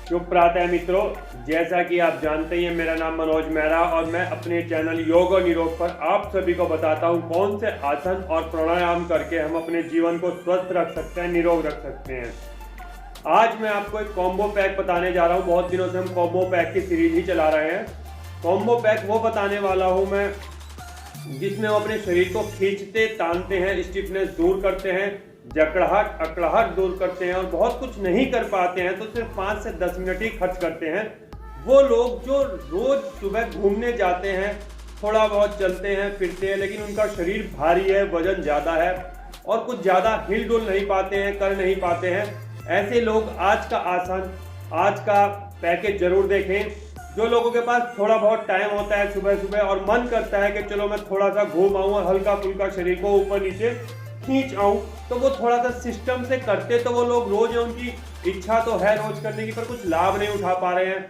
शुभ प्रातः मित्रों, जैसा कि आप जानते हैं मेरा नाम मनोज मेहरा और मैं अपने चैनल योग और निरोग पर आप सभी को बताता हूं कौन से आसन और प्राणायाम करके हम अपने जीवन को स्वस्थ रख सकते हैं, निरोग रख सकते हैं। आज मैं आपको एक कॉम्बो पैक बताने जा रहा हूं। बहुत दिनों से हम कॉम्बो पैक की सीरीज ही चला रहे हैं। कॉम्बो पैक वो बताने वाला हूं मैं जिसमें हम अपने शरीर को खींचते तानते हैं, स्टिफनेस दूर करते हैं, जकड़ाहट अकड़ाहट दूर करते हैं और बहुत कुछ नहीं कर पाते हैं तो सिर्फ 5 से 10 मिनट ही खर्च करते हैं। वो लोग जो रोज सुबह घूमने जाते हैं, थोड़ा बहुत चलते हैं फिरते हैं, लेकिन उनका शरीर भारी है, वजन ज़्यादा है और कुछ ज़्यादा हिल डुल नहीं पाते हैं, कर नहीं पाते हैं, ऐसे लोग आज का आसन, आज का पैकेज जरूर देखें। जो लोगों के पास थोड़ा बहुत टाइम होता है सुबह सुबह और मन करता है कि चलो मैं थोड़ा सा घूम आऊँ और हल्का फुल्का शरीर को ऊपर नीचे खींच आऊं, तो वो थोड़ा सा सिस्टम से करते तो वो लोग रोज, उनकी इच्छा तो है रोज करने की, पर कुछ लाभ नहीं उठा पा रहे हैं।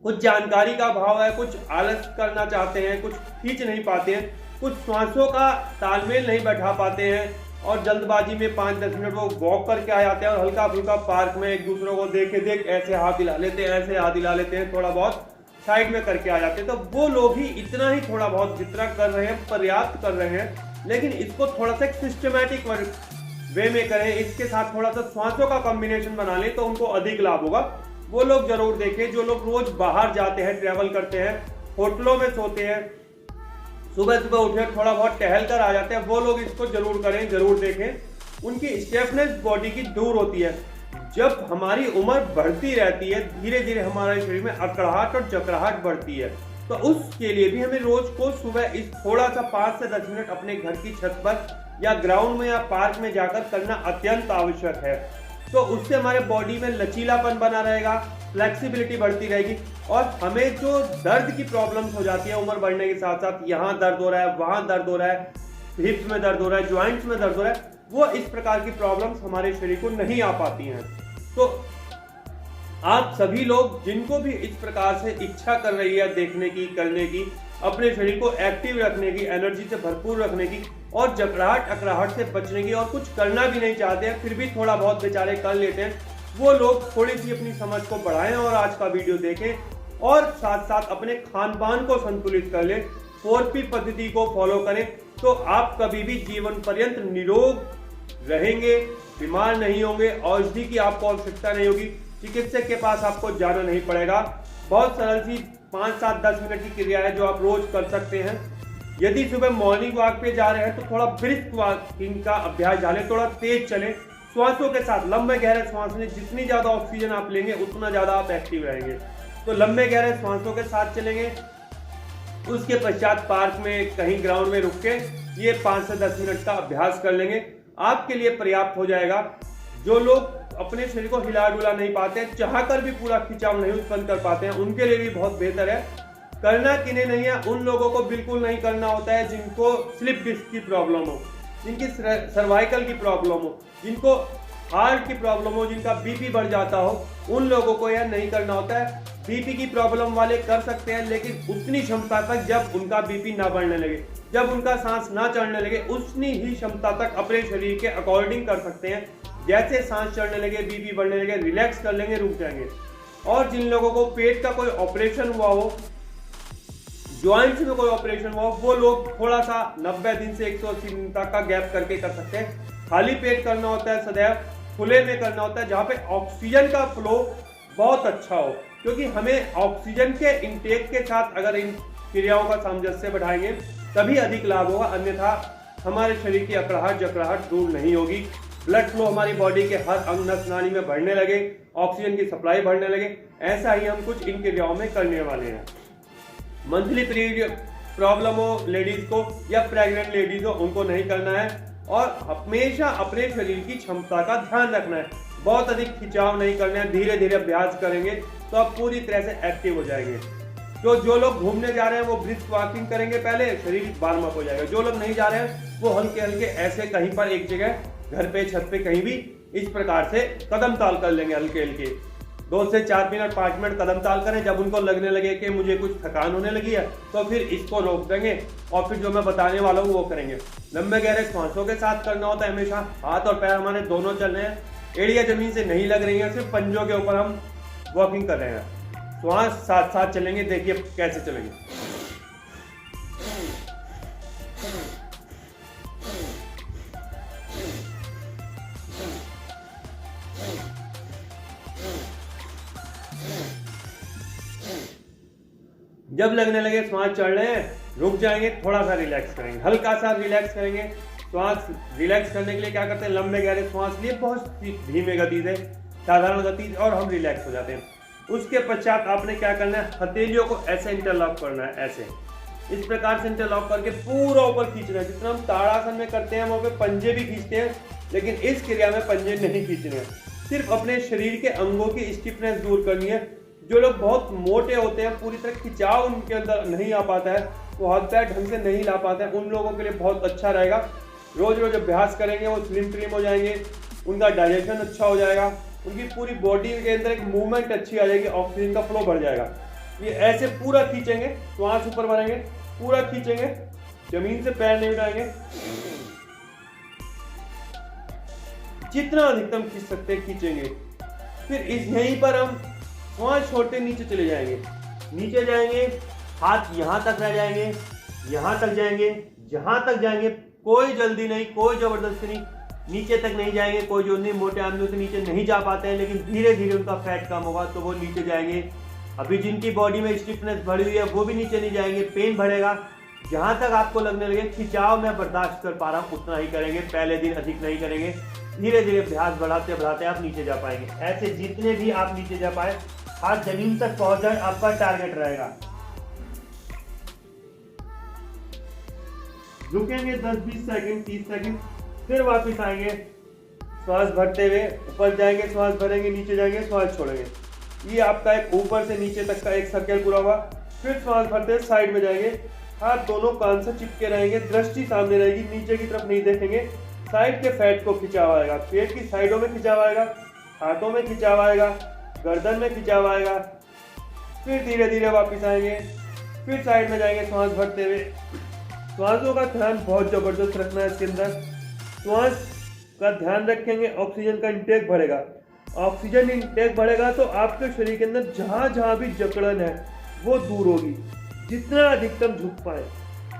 कुछ जानकारी का अभाव है, कुछ आलस करना चाहते हैं, कुछ खींच नहीं पाते हैं, कुछ श्वासों का तालमेल नहीं बैठा पाते हैं और जल्दबाजी में 5-10 मिनट वो वॉक करके आ जाते हैं और हल्का फुल्का पार्क में एक दूसरे को देख ऐसे हाथ हिला लेते हैं, ऐसे हाथ हिला लेते हैं, थोड़ा बहुत साइड में करके आ जाते हैं। तो वो लोग ही इतना ही थोड़ा बहुत जितना कर रहे हैं पर्याप्त कर रहे हैं, लेकिन इसको थोड़ा सा सिस्टमैटिक वे में करें, इसके साथ थोड़ा सा श्वासों का कॉम्बिनेशन बना लें तो उनको अधिक लाभ होगा। वो लोग जरूर देखें जो लोग रोज बाहर जाते हैं, ट्रैवल करते हैं, होटलों में सोते हैं, सुबह सुबह उठे थोड़ा बहुत टहल कर आ जाते हैं, वो लोग इसको जरूर करें, जरूर देखें। उनकी स्टिफनेस बॉडी की दूर होती है। जब हमारी उम्र बढ़ती रहती है, धीरे धीरे हमारे शरीर में अकड़ाहट और जकड़ाहट बढ़ती है, तो उसके लिए भी हमें रोज को सुबह इस थोड़ा सा 5 से 10 मिनट अपने घर की छत पर या ग्राउंड में या पार्क में जाकर करना अत्यंत आवश्यक है। तो उससे हमारे बॉडी में लचीलापन बना रहेगा, फ्लेक्सिबिलिटी बढ़ती रहेगी और हमें जो दर्द की प्रॉब्लम्स हो जाती है उम्र बढ़ने के साथ साथ, यहाँ दर्द हो रहा है, वहां दर्द हो रहा है, हिप्स में दर्द हो रहा है, ज्वाइंट्स में दर्द हो रहा है, वो इस प्रकार की प्रॉब्लम्स हमारे शरीर को नहीं आ पाती हैं। तो आप सभी लोग जिनको भी इस प्रकार से इच्छा कर रही है देखने की, करने की, अपने शरीर को एक्टिव रखने की, एनर्जी से भरपूर रखने की और जकड़ाहट अकड़ाहट से बचने की और कुछ करना भी नहीं चाहते हैं फिर भी थोड़ा बहुत बेचारे कर लेते हैं, वो लोग थोड़ी सी अपनी समझ को बढ़ाएं और आज का वीडियो देखें और साथ साथ अपने खान पान को संतुलित कर लें, 4P पद्धति को फॉलो करें, तो आप कभी भी जीवन पर्यंत निरोग रहेंगे, बीमार नहीं होंगे, औषधि की आपको आवश्यकता नहीं होगी, चिकित्सक के पास आपको जाना नहीं पड़ेगा। बहुत सरल सी 5-7-10 मिनट की क्रिया है जो आप रोज कर सकते हैं। यदि सुबह मॉर्निंग वॉक पे जा रहे हैं तो थोड़ा ब्रिस्क वॉकिंग का अभ्यास डालें, थोड़ा तेज चलें, श्वासों के साथ लंबे गहरे श्वास लें, जितनी ज्यादा ऑक्सीजन आप लेंगे उतना ज्यादा आप एक्टिव रहेंगे। तो लंबे गहरे श्वासों के साथ चलेंगे, उसके पश्चात पार्क में कहीं ग्राउंड में रुक के ये 5 से 10 मिनट का अभ्यास कर लेंगे, आपके लिए पर्याप्त हो जाएगा। जो लोग अपने शरीर को हिला डुला नहीं पाते, चाहकर भी पूरा खिंचाव नहीं उत्पन्न कर पाते हैं, उनके लिए भी बहुत बेहतर है। करना किन्हें नहीं है, उन लोगों को बिल्कुल नहीं करना होता है जिनको स्लिप डिस्क की प्रॉब्लम हो, जिनकी सर्वाइकल की प्रॉब्लम हो, जिनको हार्ट की प्रॉब्लम हो, जिनका बीपी बढ़ जाता हो, उन लोगों को यह नहीं करना होता है। बीपी की प्रॉब्लम वाले कर सकते हैं, लेकिन उतनी क्षमता तक जब उनका बीपी ना बढ़ने लगे, जब उनका सांस ना चढ़ने लगे, उतनी ही क्षमता तक अपने शरीर के अकॉर्डिंग कर सकते हैं। जैसे सांस चढ़ने लगे, बीपी बढ़ने लगे, रिलैक्स कर लेंगे, रुक जाएंगे। और जिन लोगों को पेट का कोई ऑपरेशन हुआ हो, ज्वाइंट्स में कोई ऑपरेशन हुआ हो, वो लोग थोड़ा सा 90 दिन से 180 दिन तक का गैप करके कर सकते हैं। खाली पेट करना होता है, सदैव खुले में करना होता है, जहां पे ऑक्सीजन का फ्लो बहुत अच्छा हो, क्योंकि हमें ऑक्सीजन के इनटेक के साथ अगर इन क्रियाओं का सामंजस्य बढ़ाएंगे तभी अधिक लाभ होगा, अन्यथा हमारे शरीर की अकड़ाहट जकड़ाहट दूर नहीं होगी। ब्लड फ्लो हमारी बॉडी के हर अंग नस नाली में बढ़ने लगे, ऑक्सीजन की सप्लाई बढ़ने लगे, ऐसा ही हम कुछ इन क्रियाओं में करने वाले हैं। मंथली पीरियड प्रॉब्लम हो लेडीज को या प्रेग्नेंट लेडीज हो, उनको नहीं करना है और हमेशा अपने शरीर की क्षमता का ध्यान रखना है। बहुत अधिक खिंचाव नहीं करना है, धीरे धीरे अभ्यास करेंगे तो आप पूरी तरह से एक्टिव हो जाएंगे। तो जो लोग घूमने जा रहे हैं वो ब्रिस्क वॉकिंग करेंगे, पहले शरीर वार्म अप हो जाएगा। जो लोग नहीं जा रहे हैं वो हल्के हल्के ऐसे कहीं पर एक जगह, घर पे, छत पे, कहीं भी इस प्रकार से कदम ताल कर लेंगे, हल्के हल्के 2 से 4 मिनट 5 मिनट कदम ताल करें। जब उनको लगने लगे कि मुझे कुछ थकान होने लगी है तो फिर इसको रोक देंगे और फिर जो मैं बताने वाला हूँ वो करेंगे। लंबे गहरे श्वासों के साथ करना होता है हमेशा। हाथ और पैर हमारे दोनों चल रहे हैं, एड़ियां जमीन से नहीं लग रही हैं, सिर्फ पंजों के ऊपर हम वॉकिंग कर रहे हैं। श्वास साथ साथ चलेंगे, देखिए कैसे चलेंगे। जब लगने लगे श्वास चढ़ रहे हैं, रुक जाएंगे, थोड़ा सा रिलैक्स करेंगे, हल्का सा रिलैक्स करेंगे। श्वास रिलैक्स करने के लिए क्या करते हैं, लंबे गहरे श्वास लिए बहुत धीमे गति से, साधारण गति, और हम रिलैक्स हो जाते हैं। उसके पश्चात आपने क्या करना है, हथेलियों को ऐसे इंटरलॉक करना है, ऐसे इस प्रकार से इंटरलॉक करके पूरा ऊपर खींचना है। जितना हम ताड़ासन में करते हैं वहाँ पे पंजे भी खींचते हैं, लेकिन इस क्रिया में पंजे नहीं खींचने हैं। सिर्फ अपने शरीर के अंगों की स्टिफनेस दूर करनी है। जो लोग बहुत मोटे होते हैं, पूरी तरह खिंचाव उनके अंदर नहीं आ पाता है, वो हाथ पैर ढंग से नहीं ला पाते हैं, उन लोगों के लिए बहुत अच्छा रहेगा। रोज रोज अभ्यास करेंगे, वो स्लिम ट्रिम हो जाएंगे, उनका डाइजेशन अच्छा हो जाएगा, उनकी पूरी बॉडी के अंदर एक मूवमेंट अच्छी आ जाएगी, ऑक्सीजन का फ्लो बढ़ जाएगा। ये ऐसे पूरा खींचेंगे, श्वास ऊपर भरेंगे, पूरा खींचेंगे, जमीन से पैर नहीं उठाएंगे, जितना अधिकतम खींच सकते हैं खींचेंगे। फिर इस यहीं पर हम श्वास छोड़ते नीचे चले जाएंगे, नीचे जाएंगे, हाथ यहाँ तक रह जाएंगे, यहाँ तक जाएंगे, जहां तक जाएंगे, कोई जल्दी नहीं, कोई जबरदस्ती नहीं, नीचे तक नहीं जाएंगे। कोई जो नहीं, मोटे आदमियों से नीचे नहीं जा पाते हैं, लेकिन धीरे धीरे उनका फैट कम होगा तो वो नीचे जाएंगे। अभी जिनकी बॉडी में स्टिफनेस बढ़ी हुई है वो भी नीचे नहीं जाएंगे, पेन बढ़ेगा। जहां तक आपको लगने लगे खिंचाव मैं बर्दाश्त कर पा रहा हूँ, उतना ही करेंगे, पहले दिन अधिक नहीं करेंगे। धीरे धीरे अभ्यास बढ़ाते बढ़ाते आप नीचे जा पाएंगे। ऐसे जितने भी आप नीचे जा पाए, हाथ जमीन तक पहुंच जाए, आपका टारगेट रहेगा। रुकेंगे 10-20 सेकंड, 30 सेकंड, फिर वापस आएंगे, श्वास भरते हुए ऊपर जाएंगे, श्वास भरेंगे, नीचे जाएंगे, श्वास छोड़ेंगे। ये आपका एक ऊपर से नीचे तक का एक सर्कल पूरा हुआ। फिर श्वास भरते हुए साइड में जाएंगे, हाथ दोनों कान से चिपके रहेंगे, दृष्टि सामने रहेगी, नीचे की तरफ नहीं देखेंगे। साइड के फैट को खिंचाव आएगा, पेट की साइडों में खिंचाव आएगा, हाथों में खिंचाव आएगा, गर्दन में खिंचाव आएगा। फिर धीरे धीरे वापस आएंगे, फिर साइड में जाएंगे, श्वास भरते हुए। श्वासों का ध्यान बहुत जबरदस्त रखना है इसके अंदर। श्वास का ध्यान रखेंगे, ऑक्सीजन का इंटेक बढ़ेगा। ऑक्सीजन इंटेक बढ़ेगा तो आपके शरीर के अंदर जहां जहां भी जकड़न है वो दूर होगी। जितना अधिकतम झुक पाए,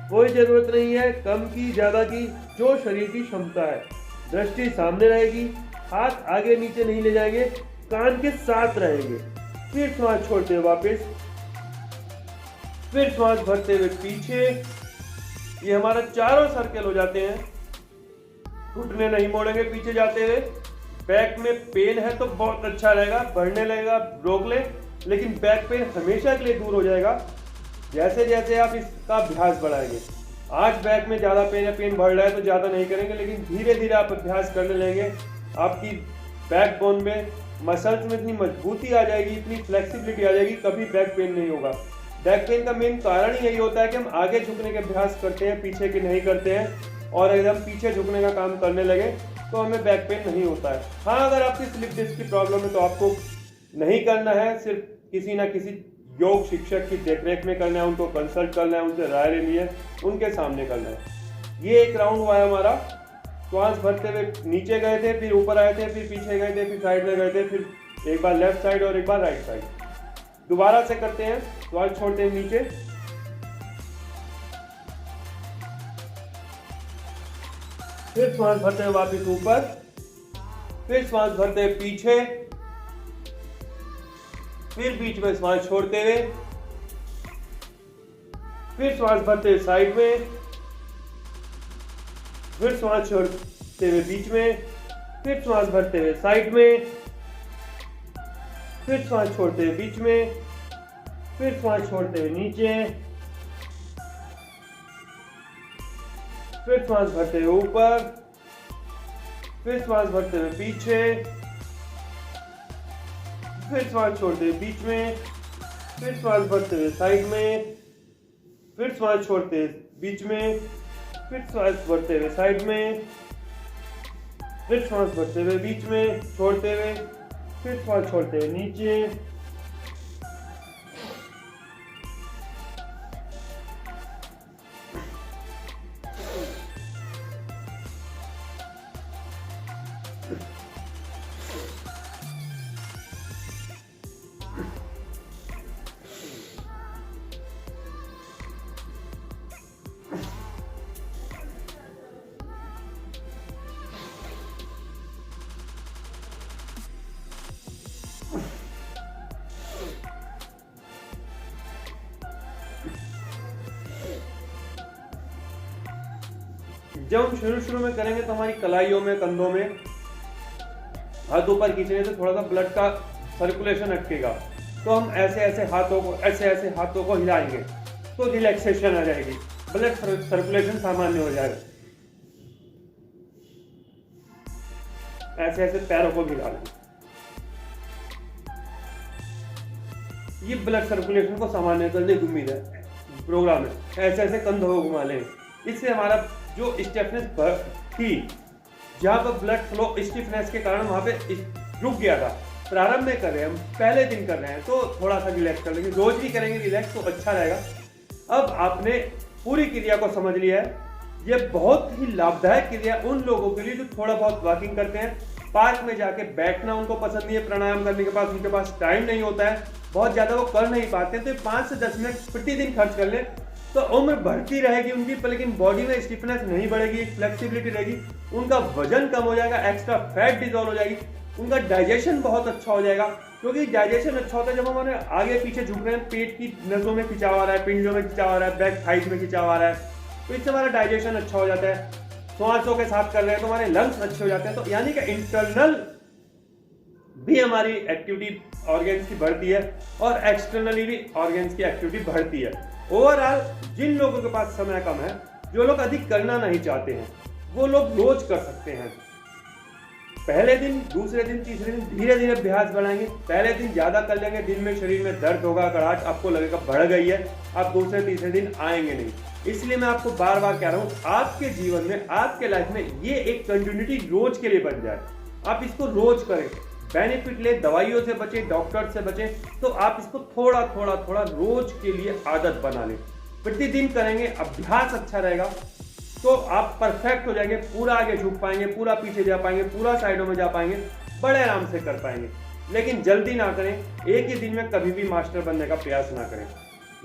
कोई जरूरत नहीं है कम की ज्यादा की, जो शरीर की क्षमता है। दृष्टि सामने रहेगी, हाथ आगे नीचे नहीं ले जाएंगे, कान के साथ रहेंगे। फिर श्वास छोड़ते हुए वापस, फिर श्वास भरते हुए पीछे। ये हमारा चारों सर्कल हो जाते हैं। घुटने नहीं मोड़ेंगे पीछे जाते हुए। बैक में पेन है तो बहुत अच्छा रहेगा, बढ़ने लगेगा, रोक ले, लेकिन बैक पेन हमेशा के लिए दूर हो जाएगा जैसे जैसे आप इसका अभ्यास बढ़ाएंगे। आज बैक में ज्यादा पेन है, पेन बढ़ रहा है तो ज्यादा नहीं करेंगे, लेकिन धीरे धीरे आप अभ्यास करने लगेंगे। आपकी बैक बोन में, मसल्स में इतनी मजबूती आ जाएगी, इतनी फ्लेक्सिबिलिटी आ जाएगी, कभी बैक पेन नहीं होगा। बैक पेन का मेन कारण यही होता है कि हम आगे झुकने के अभ्यास करते हैं, पीछे के नहीं करते हैं, और अगर हम पीछे झुकने का काम करने लगे तो हमें बैक पेन नहीं होता है। हाँ, अगर आपकी स्लिप डिस्क की प्रॉब्लम है तो आपको नहीं करना है, सिर्फ किसी ना किसी योग शिक्षक की देखरेख में करना है, उनको कंसल्ट करना है, उनसे राय लेनी है, उनके सामने करना है। ये एक राउंड हुआ है हमारा। श्वास भरते हुए नीचे गए थे, फिर ऊपर आए थे, फिर पीछे गए थे, फिर साइड में गए थे, फिर एक बार लेफ्ट साइड और एक बार राइट साइड। दोबारा से करते हैं। श्वास छोड़ते हैं नीचे, फिर श्वास भरते हुए वापस ऊपर, फिर श्वास भरते हुए पीछे, फिर बीच में श्वास छोड़ते हुए, फिर श्वास भरते हुए साइड में, फिर श्वास छोड़ते हुए बीच में, फिर श्वास भरते हुए साइड में, फिर श्वास छोड़ते हुए बीच में, फिर श्वास छोड़ते हुए नीचे, फिर श्वास भरते हुए ऊपर, फिर श्वास भरते हुए पीछे, फिर श्वास छोड़ते हुए बीच में, फिर श्वास भरते हुए साइड में, फिर श्वास छोड़ते हुए बीच में, फिर श्वास भरते हुए साइड में, फिर श्वास भरते हुए बीच में, छोड़ते हुए, फिर श्वास छोड़ते हुए नीचे। जब हम शुरू में करेंगे तो हमारी कलाइयों में, कंधों में, हाथ ऊपर खींचने से थोड़ा सा ब्लड का सर्कुलेशन अटकेगा। तो हम ऐसे हाथों को हिलाएंगे तो रिलैक्सेशन आ जाएगी, ब्लड सर्कुलेशन सामान्य हो जाएगा। ऐसे पैरों को भी हिला लेंगे, ये ब्लड सर्कुलेशन को सामान्य करने की उम्मीद है प्रोग्राम है। ऐसे कंधों को घुमा लें, इससे हमारा जो स्टिफनेस थी, जहाँ पर ब्लड फ्लो स्टिफनेस के कारण वहाँ पे रुक गया था, प्रारंभ में कर रहे हैं हम, पहले दिन कर रहे हैं तो थोड़ा सा रिलैक्स कर लेंगे। रोज भी करेंगे रिलैक्स तो अच्छा रहेगा। अब आपने पूरी क्रिया को समझ लिया है। ये बहुत ही लाभदायक क्रिया उन लोगों के लिए जो थोड़ा बहुत वॉकिंग करते हैं। पार्क में जाके बैठना उनको पसंद नहीं है, प्राणायाम करने के बाद उनके पास टाइम नहीं होता है, बहुत ज्यादा वो कर नहीं पाते, तो 5 से 10 मिनट प्रतिदिन खर्च कर ले तो उम्र बढ़ती रहेगी उनकी, लेकिन बॉडी में स्टिफनेस नहीं बढ़ेगी, फ्लेक्सिबिलिटी रहेगी, उनका वजन कम हो जाएगा, एक्स्ट्रा फैट डिजोल्व हो जाएगी, उनका डाइजेशन बहुत अच्छा हो जाएगा। क्योंकि डाइजेशन अच्छा होता है जब हमारे आगे पीछे झुक रहे हैं, पेट की नसों में खिंचाव आ रहा है, पिंडों में खिंचाव आ रहा है, बैक थाइस में खिंचाव आ रहा है, तो इससे हमारा डाइजेशन अच्छा हो जाता है। श्वासों के साथ कर रहे हैं तो हमारे लंग्स अच्छे हो जाते हैं। तो यानी कि इंटरनल भी हमारी एक्टिविटी ऑर्गेन्स की बढ़ती है और एक्सटर्नली भी ऑर्गेन्स की एक्टिविटी बढ़ती है। ओवरऑल जिन लोगों के पास समय कम है, जो लोग अधिक करना नहीं चाहते हैं, वो लोग रोज कर सकते हैं। पहले दिन, दूसरे दिन, तीसरे दिन धीरे धीरे अभ्यास बढ़ाएंगे। पहले दिन ज्यादा कर लेंगे, दिन में शरीर में दर्द होगा, कड़ाहट आपको लगेगा बढ़ गई है, आप दूसरे तीसरे दिन आएंगे नहीं। इसलिए मैं आपको बार बार कह रहा हूं, आपके जीवन में, आपके लाइफ में ये एक कंटिन्यूटी रोज के लिए बन जाए। आप इसको रोज करें, बेनिफिट ले, दवाइयों से बचें, डॉक्टर से बचें, तो आप इसको थोड़ा थोड़ा रोज के लिए आदत बना लें। प्रतिदिन करेंगे, अभ्यास अच्छा रहेगा तो आप परफेक्ट हो जाएंगे, पूरा आगे झुक पाएंगे, पूरा पीछे जा पाएंगे, पूरा साइडों में जा पाएंगे, बड़े आराम से कर पाएंगे। लेकिन जल्दी ना करें, एक ही दिन में कभी भी मास्टर बनने का प्रयास ना करें,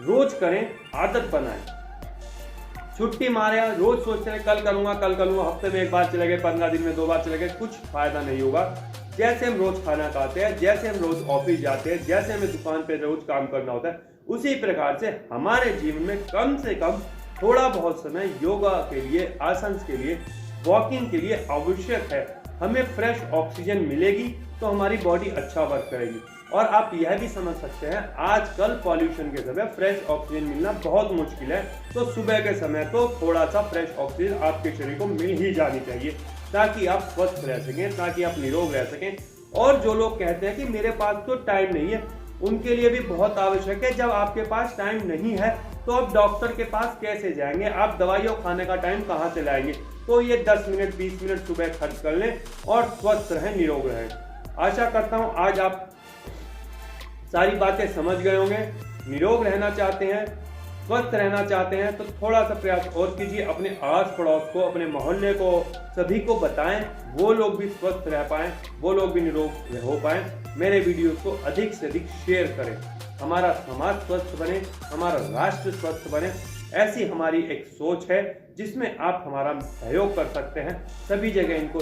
रोज करें, आदत बनाएं। छुट्टी मारे, रोज सोचते हैं कल करूंगा, हफ्ते में 1 बार चले गए, 15 दिन में 2 बार चले गए, कुछ फायदा नहीं होगा। जैसे हम रोज खाना खाते हैं, जैसे हम रोज ऑफिस जाते हैं, जैसे हमें दुकान पे रोज काम करना होता है, उसी प्रकार से हमारे जीवन में कम से कम थोड़ा बहुत समय योगा के लिए, आसन के लिए, वॉकिंग के लिए आवश्यक है। हमें फ्रेश ऑक्सीजन मिलेगी तो हमारी बॉडी अच्छा वर्क करेगी। और आप यह भी समझ सकते हैं, आजकल पॉल्यूशन के समय फ्रेश ऑक्सीजन मिलना बहुत मुश्किल है, तो सुबह के समय तो थोड़ा सा फ्रेश ऑक्सीजन आपके शरीर को मिल ही जानी चाहिए, ताकि आप स्वस्थ रह सकें, ताकि आप निरोग रह सकें। और जो लोग कहते हैं कि मेरे पास तो टाइम नहीं है, उनके लिए भी बहुत आवश्यक है। जब आपके पास टाइम नहीं है तो आप डॉक्टर के पास कैसे जाएंगे, आप दवाइयों खाने का टाइम कहां से लाएंगे? तो ये 10 मिनट 20 मिनट सुबह खर्च कर लें और स्वस्थ रहें, निरोग रहें। आशा करता हूं आज आप सारी बातें समझ गए होंगे। निरोग रहना चाहते हैं, स्वस्थ रहना चाहते हैं तो थोड़ा सा प्रयास और कीजिए, अपने आस पड़ोस को, अपने मोहल्ले को, सभी को बताएं, वो लोग भी स्वस्थ रह पाएं, वो लोग भी निरोग हो पाएं। मेरे वीडियो को अधिक से अधिक शेयर करें, हमारा समाज स्वस्थ बने, हमारा राष्ट्र स्वस्थ बने, ऐसी हमारी एक सोच है जिसमें आप हमारा सहयोग कर सकते हैं। सभी जगह इनको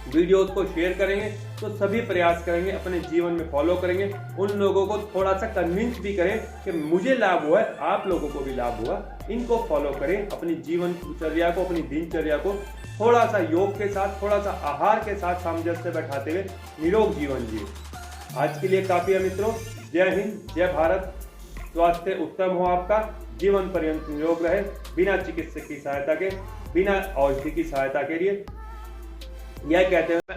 वीडियोस को शेयर करेंगे तो सभी प्रयास करेंगे, अपने जीवन में फॉलो करेंगे। उन लोगों को थोड़ा सा कन्विंस भी करें कि मुझे लाभ हुआ है, आप लोगों को भी लाभ हुआ, इनको फॉलो करें। अपनी जीवनचर्या को, अपनी दिनचर्या को थोड़ा सा योग के साथ, थोड़ा सा आहार के साथ सामंजस्य बैठाते हुए निरोग जीवन जिए। आज के लिए काफी है मित्रों। जय हिंद, जय भारत। स्वास्थ्य उत्तम हो आपका, जीवन पर्यंत निरोग रहे, बिना चिकित्सक की सहायता के, बिना औषधि की सहायता के लिए। यह कहते हुए